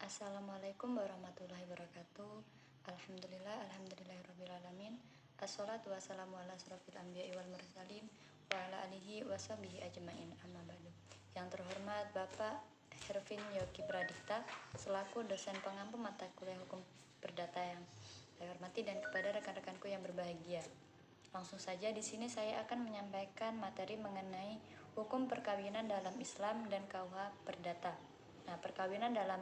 Assalamualaikum warahmatullahi wabarakatuh. Alhamdulillahirrabbilalamin. Assalatu wassalamu ala asrofil anbiya'i wal mursalin wa ala alihi wa sahbihi ajma'in, amma ba'du. Yang terhormat Bapak Hervin Yogi Pradipta selaku dosen pengampu mata kuliah hukum perdata yang saya hormati, dan kepada rekan-rekanku yang berbahagia. Langsung saja di sini saya akan menyampaikan materi mengenai hukum perkawinan dalam Islam dan KUH Perdata. Nah, perkawinan dalam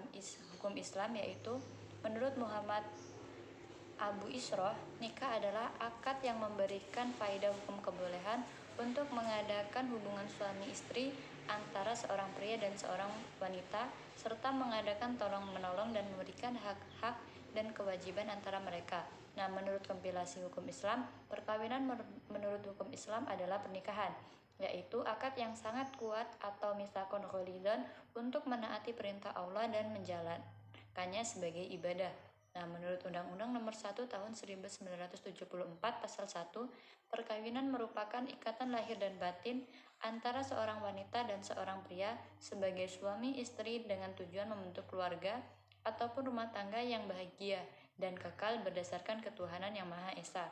hukum Islam yaitu menurut Muhammad Abu Isroh, nikah adalah akad yang memberikan faedah hukum kebolehan untuk mengadakan hubungan suami istri antara seorang pria dan seorang wanita, serta mengadakan tolong-menolong dan memberikan hak-hak dan kewajiban antara mereka. Nah, menurut kompilasi hukum Islam, perkawinan menurut hukum Islam adalah pernikahan, yaitu akad yang sangat kuat atau misakon ghalidhan untuk menaati perintah Allah dan menjalankannya sebagai ibadah. Nah, menurut Undang-Undang Nomor 1 Tahun 1974 Pasal 1, perkawinan merupakan ikatan lahir dan batin antara seorang wanita dan seorang pria sebagai suami istri dengan tujuan membentuk keluarga ataupun rumah tangga yang bahagia dan kekal berdasarkan ketuhanan yang Maha Esa.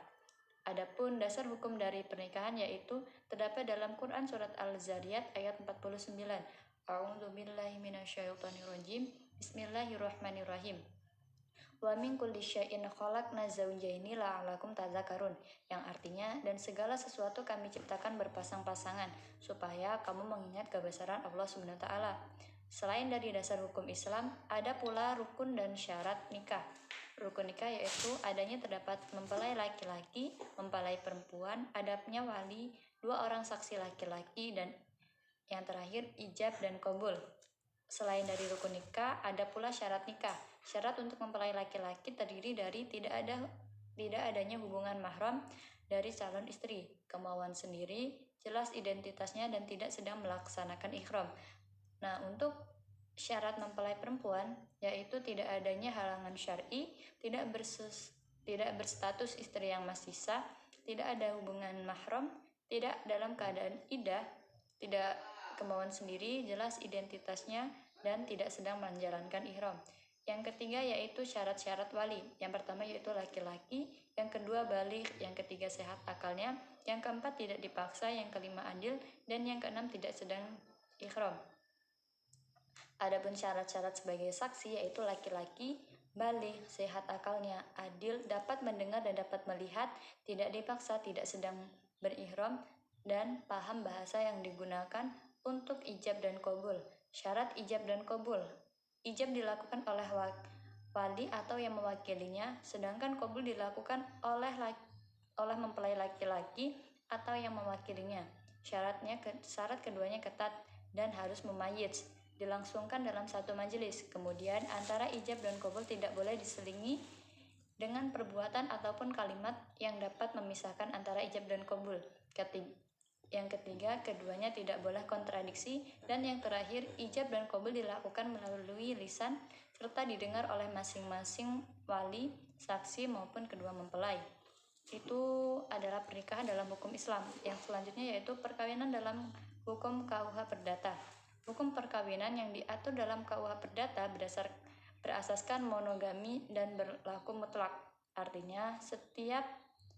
Adapun dasar hukum dari pernikahan yaitu terdapat dalam Quran surat Al-Zariyat ayat 49. A'udzubillahi minasyaitonirrajim. Bismillahirrahmanirrahim. Wa min kulli syai'in khalaqna zawjaini la'allakum tadzakarun, yang artinya, dan segala sesuatu kami ciptakan berpasang-pasangan supaya kamu mengingat kebesaran Allah Subhanahu wa taala. Selain dari dasar hukum Islam, ada pula rukun dan syarat nikah. Rukun nikah yaitu adanya terdapat mempelai laki-laki, mempelai perempuan, adanya wali, 2 orang saksi laki-laki, dan yang terakhir ijab dan qabul. Selain dari rukun nikah, ada pula syarat nikah. Syarat untuk mempelai laki-laki terdiri dari tidak adanya hubungan mahram dari calon istri, kemauan sendiri, jelas identitasnya, dan tidak sedang melaksanakan ihram. Nah, untuk syarat mempelai perempuan yaitu tidak adanya halangan syar'i, tidak berstatus istri yang masih sah, tidak ada hubungan mahram, tidak dalam keadaan iddah, tidak kemauan sendiri, jelas identitasnya, dan tidak sedang menjalankan ihram. Yang ketiga yaitu syarat-syarat wali. Yang pertama yaitu laki-laki, yang kedua baligh, yang ketiga sehat akalnya, yang keempat tidak dipaksa, yang kelima adil, dan yang keenam tidak sedang ihram. Adapun syarat-syarat sebagai saksi yaitu laki-laki, baligh, sehat akalnya, adil, dapat mendengar dan dapat melihat, tidak dipaksa, tidak sedang berihram, dan paham bahasa yang digunakan untuk ijab dan qabul. Syarat ijab dan qabul. Ijab dilakukan oleh wali atau yang mewakilinya, sedangkan qabul dilakukan oleh mempelai laki-laki atau yang mewakilinya. Syarat keduanya ketat dan harus mumayyiz, dilangsungkan dalam satu majelis. Kemudian antara ijab dan qabul tidak boleh diselingi dengan perbuatan ataupun kalimat yang dapat memisahkan antara ijab dan qabul. Yang ketiga, keduanya tidak boleh kontradiksi. Dan yang terakhir, ijab dan qabul dilakukan melalui lisan serta didengar oleh masing-masing wali, saksi maupun kedua mempelai. Itu adalah pernikahan dalam hukum Islam. Yang selanjutnya yaitu perkawinan dalam hukum KUH Perdata. Hukum perkawinan yang diatur dalam KUH Perdata berasaskan monogami dan berlaku mutlak. Artinya, setiap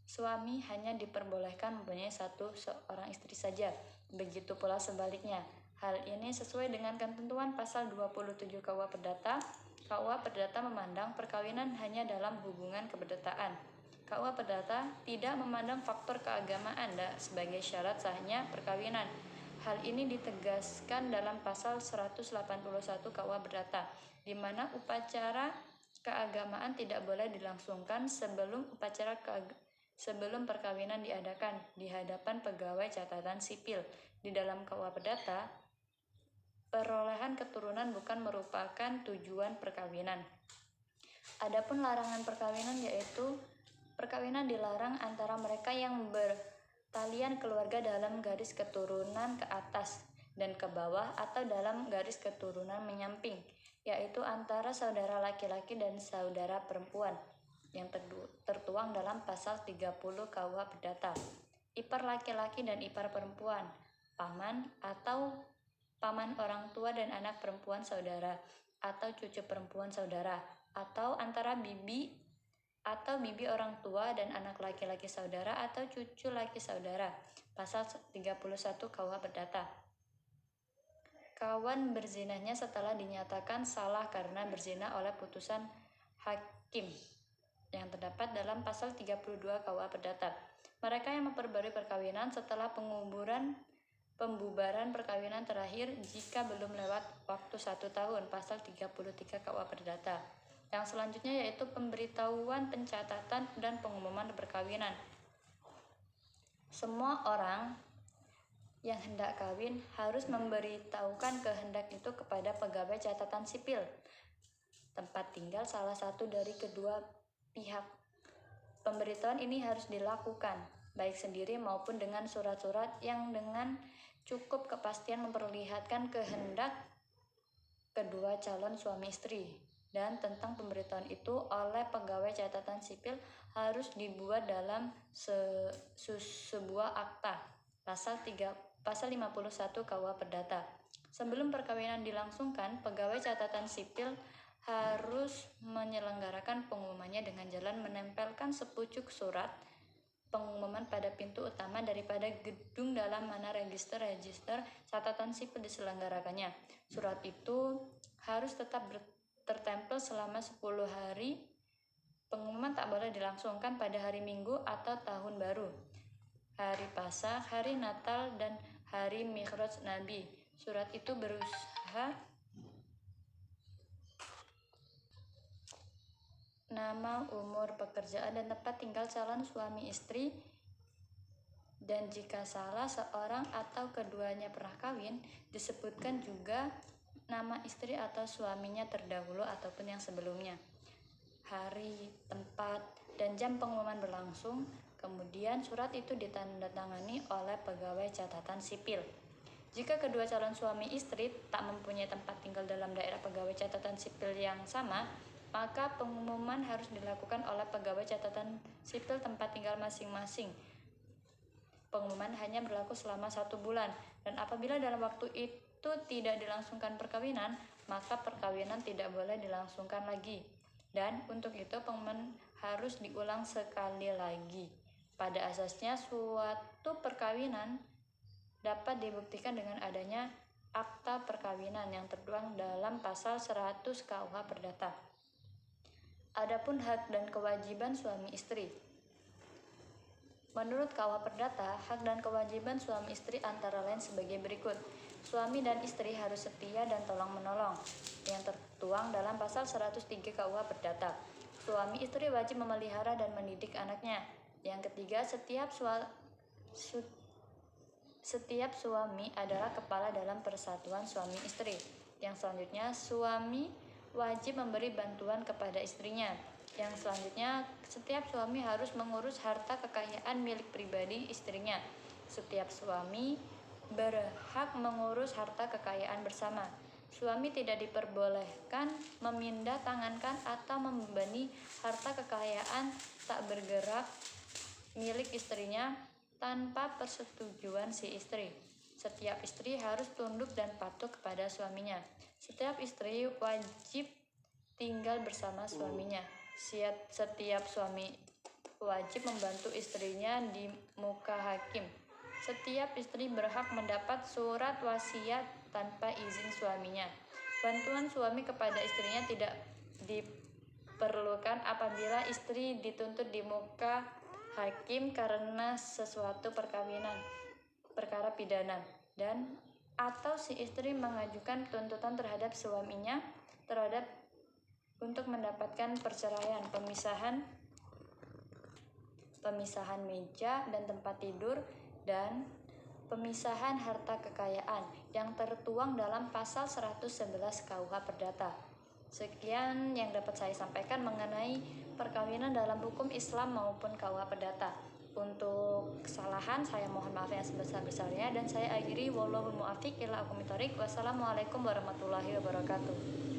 suami hanya diperbolehkan mempunyai seorang istri saja. Begitu pula sebaliknya. Hal ini sesuai dengan ketentuan pasal 27 KUH Perdata. KUH Perdata memandang perkawinan hanya dalam hubungan keperdataan. KUH Perdata tidak memandang faktor keagamaan sebagai syarat sahnya perkawinan. Hal ini ditegaskan dalam pasal 181 KUH Perdata, di mana upacara keagamaan tidak boleh dilangsungkan sebelum perkawinan diadakan di hadapan pegawai catatan sipil. Di dalam KUH Perdata, perolehan keturunan bukan merupakan tujuan perkawinan. Adapun larangan perkawinan yaitu perkawinan dilarang antara mereka yang bertalian keluarga dalam garis keturunan ke atas dan ke bawah atau dalam garis keturunan menyamping, yaitu antara saudara laki-laki dan saudara perempuan yang tertuang dalam pasal 30 KUH Perdata. Ipar laki-laki dan ipar perempuan, paman atau paman orang tua dan anak perempuan saudara, atau cucu perempuan saudara, atau antara bibi atau bibi orang tua dan anak laki-laki saudara atau cucu laki saudara. Pasal 31 KUH Perdata. Kawan berzinanya setelah dinyatakan salah karena berzina oleh putusan hakim yang terdapat dalam pasal 32 KUH Perdata. Mereka yang memperbarui perkawinan setelah pembubaran perkawinan terakhir jika belum lewat waktu 1 tahun, pasal 33 KUH Perdata. Yang selanjutnya yaitu pemberitahuan, pencatatan, dan pengumuman perkawinan. Semua orang yang hendak kawin harus memberitahukan kehendak itu kepada pegawai catatan sipil tempat tinggal salah satu dari kedua pihak. Pemberitahuan ini harus dilakukan baik sendiri maupun dengan surat-surat yang dengan cukup kepastian memperlihatkan kehendak kedua calon suami istri. Dan tentang pemberitahuan itu oleh pegawai catatan sipil harus dibuat dalam sebuah akta. Pasal 51 KUH Perdata. Sebelum perkawinan dilangsungkan, pegawai catatan sipil harus menyelenggarakan pengumumannya dengan jalan menempelkan sepucuk surat pengumuman pada pintu utama daripada gedung dalam mana register catatan sipil diselenggarakannya. Surat itu harus tetap tertempel selama 10 hari. Pengumuman tak boleh dilangsungkan pada hari Minggu atau Tahun Baru, Hari Paskah, Hari Natal, dan Hari Mi'raj Nabi. Surat itu berusaha nama, umur, pekerjaan, dan tempat tinggal calon suami istri. Dan jika salah seorang atau keduanya pernah kawin, disebutkan juga nama istri atau suaminya terdahulu ataupun yang sebelumnya, hari, tempat, dan jam pengumuman berlangsung. Kemudian surat itu ditandatangani oleh pegawai catatan sipil. Jika kedua calon suami istri tak mempunyai tempat tinggal dalam daerah pegawai catatan sipil yang sama, maka pengumuman harus dilakukan oleh pegawai catatan sipil tempat tinggal masing-masing. Pengumuman hanya berlaku selama 1 bulan, dan apabila dalam waktu itu tidak dilangsungkan perkawinan, maka perkawinan tidak boleh dilangsungkan lagi. Dan untuk itu pengumuman harus diulang sekali lagi. Pada asasnya suatu perkawinan dapat dibuktikan dengan adanya akta perkawinan yang tertuang dalam pasal 100 KUH Perdata. Adapun hak dan kewajiban suami istri. Menurut KUH Perdata, hak dan kewajiban suami istri antara lain sebagai berikut. Suami dan istri harus setia dan tolong-menolong, yang tertuang dalam pasal 103 KUH Perdata. Suami istri wajib memelihara dan mendidik anaknya. Yang ketiga, setiap suami adalah kepala dalam persatuan suami istri. Yang selanjutnya, suami wajib memberi bantuan kepada istrinya. Yang selanjutnya, setiap suami harus mengurus harta kekayaan milik pribadi istrinya. Setiap suami berhak mengurus harta kekayaan bersama. Suami tidak diperbolehkan memindah tangankan atau membebani harta kekayaan tak bergerak milik istrinya tanpa persetujuan si istri. Setiap istri harus tunduk dan patuh kepada suaminya. Setiap istri wajib tinggal bersama suaminya. Setiap suami wajib membantu istrinya di muka hakim. Setiap istri berhak mendapat surat wasiat tanpa izin suaminya. Bantuan suami kepada istrinya tidak diperlukan apabila istri dituntut di muka hakim karena sesuatu perkara pidana, dan atau si istri mengajukan tuntutan terhadap suaminya untuk mendapatkan perceraian, pemisahan meja dan tempat tidur, dan pemisahan harta kekayaan yang tertuang dalam pasal 111 KUH Perdata. Sekian yang dapat saya sampaikan mengenai perkawinan dalam hukum Islam maupun KUH Perdata. Untuk kesalahan saya mohon maaf yang sebesar-besarnya, dan saya akhiri wallahul muwaffiq ila aqwamit thoriq. Wassalamualaikum warahmatullahi wabarakatuh.